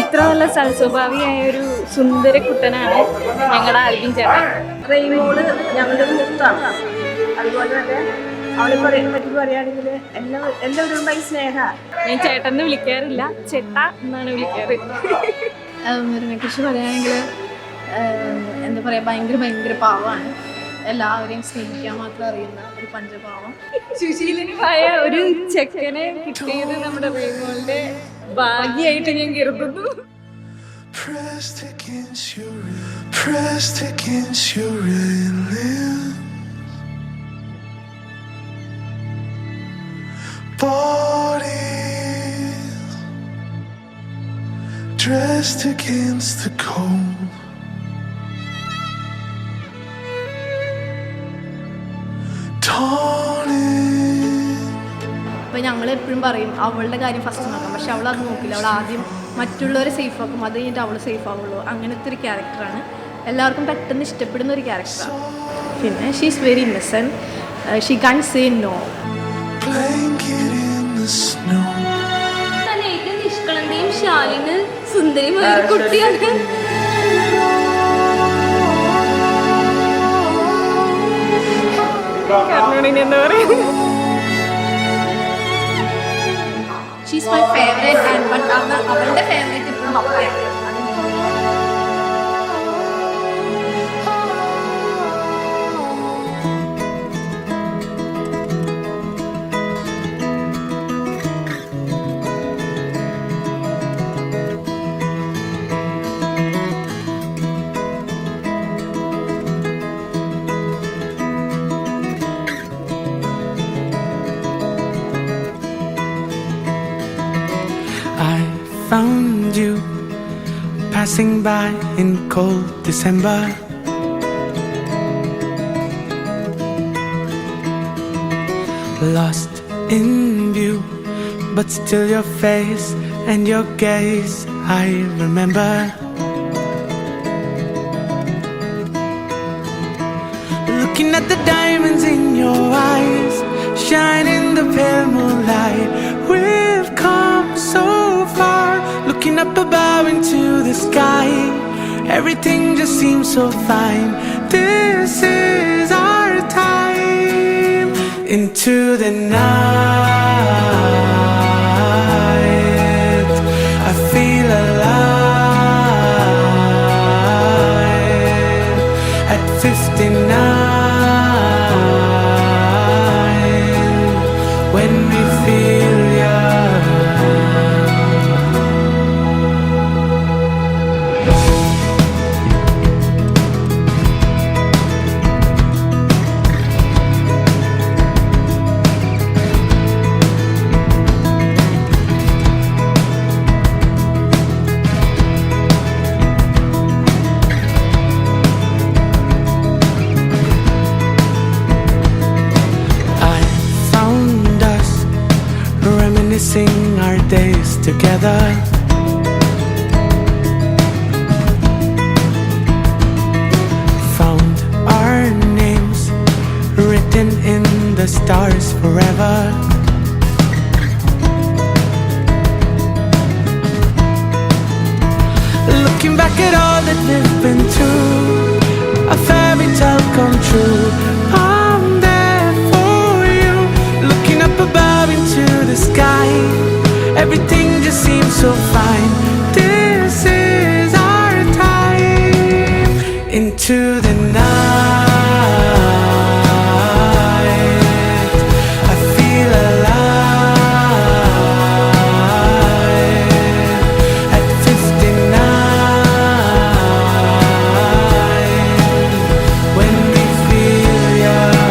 ഇത്ര നല്ല സൽസ്വഭാവിയായ ഒരു സുന്ദര കുട്ടനാണ് ഞങ്ങളുടെ ആൽബിൻ ചേട്ടൻ. റെയിൻബോള് ഞങ്ങളുടെ ഒരു മുത്താണ്. അതുപോലെ തന്നെ അവളെ പറ്റി പറയുകയാണെങ്കിൽ എല്ലാവരും ഭയങ്കര സ്നേഹ. ഞാൻ ചേട്ടനെ വിളിക്കാറില്ല, ചേട്ട എന്നാണ് വിളിക്കാറ്. മെറിനെ കുറിച്ച് പറയുകയാണെങ്കിൽ എന്താ പറയുക, ഭയങ്കര പാവമാണ്. എല്ലാവരെയും സ്നേഹിക്കാൻ മാത്രം അറിയുന്ന ഒരു പഞ്ചപാവം. സുശീലനുമായ ഒരു ചെക്കനെ കിട്ടിയത് നമ്മുടെ റെയിൻബോളിന്റെ ഭാഗ്യമായിട്ട് ഞാൻ കരുതുന്നു. Pressed against your lips, bodies dressed against the cold. അപ്പോൾ ഞങ്ങൾ എപ്പോഴും പറയും അവളുടെ കാര്യം ഫസ്റ്റ് നോക്കാം, പക്ഷെ അവൾ അത് നോക്കില്ല. അവൾ ആദ്യം മറ്റുള്ളവരെ സേഫ് ആക്കും, അത് കഴിഞ്ഞിട്ട് അവൾ സേഫ് ആവുള്ളൂ. അങ്ങനത്തെ ഒരു ക്യാരക്ടറാണ്, എല്ലാവർക്കും പെട്ടെന്ന് ഇഷ്ടപ്പെടുന്ന ഒരു ക്യാരക്ടറാണ്. പിന്നെ she is very innocent, she can say no. തന്നെ ഏറ്റവും നിഷ്കളങ്കയും ശാലിന് സുന്ദരിയുമായ ഒരു കുട്ടിയാണ്. എന്താ പറയുക, she's my favourite and but അവളുടെ ഫേവറേറ്റ് ഇപ്പോഴും പപ്പയാണ്. Found you passing by in cold December. Lost in view, but still your face and your gaze I remember. Looking at the diamonds in your eyes, shine in the pale moonlight. We've come so far, looking up above into the sky. Everything just seems so fine. This is our time. Into the night, I feel alive. At 59, when we feel young. Reminiscing our days together. Found our names written in the stars forever. Looking back at all that we've been through, a fairy tale come true. I'm there for you, looking up above into the sky. Everything just seems so fine. This is our time. Into the night, I feel alive. At 59, when we feel young.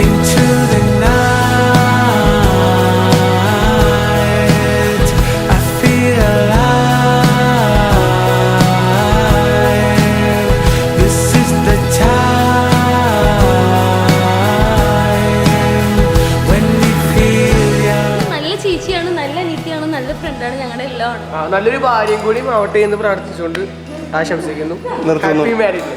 Into the night, I feel alive. This is the time when we feel young. നല്ല ചേച്ചിയാണ്, നല്ല നീതിയാണ്, നല്ല ഫ്രണ്ടാണ്, ഞങ്ങളുടെ എല്ലാം ആണ്. നല്ലൊരു ഭാര്യയും കൂടി ആവട്ടെ എന്ന് പ്രാർത്ഥിച്ചുകൊണ്ട് ആശംസിക്കുന്നു. Happy married.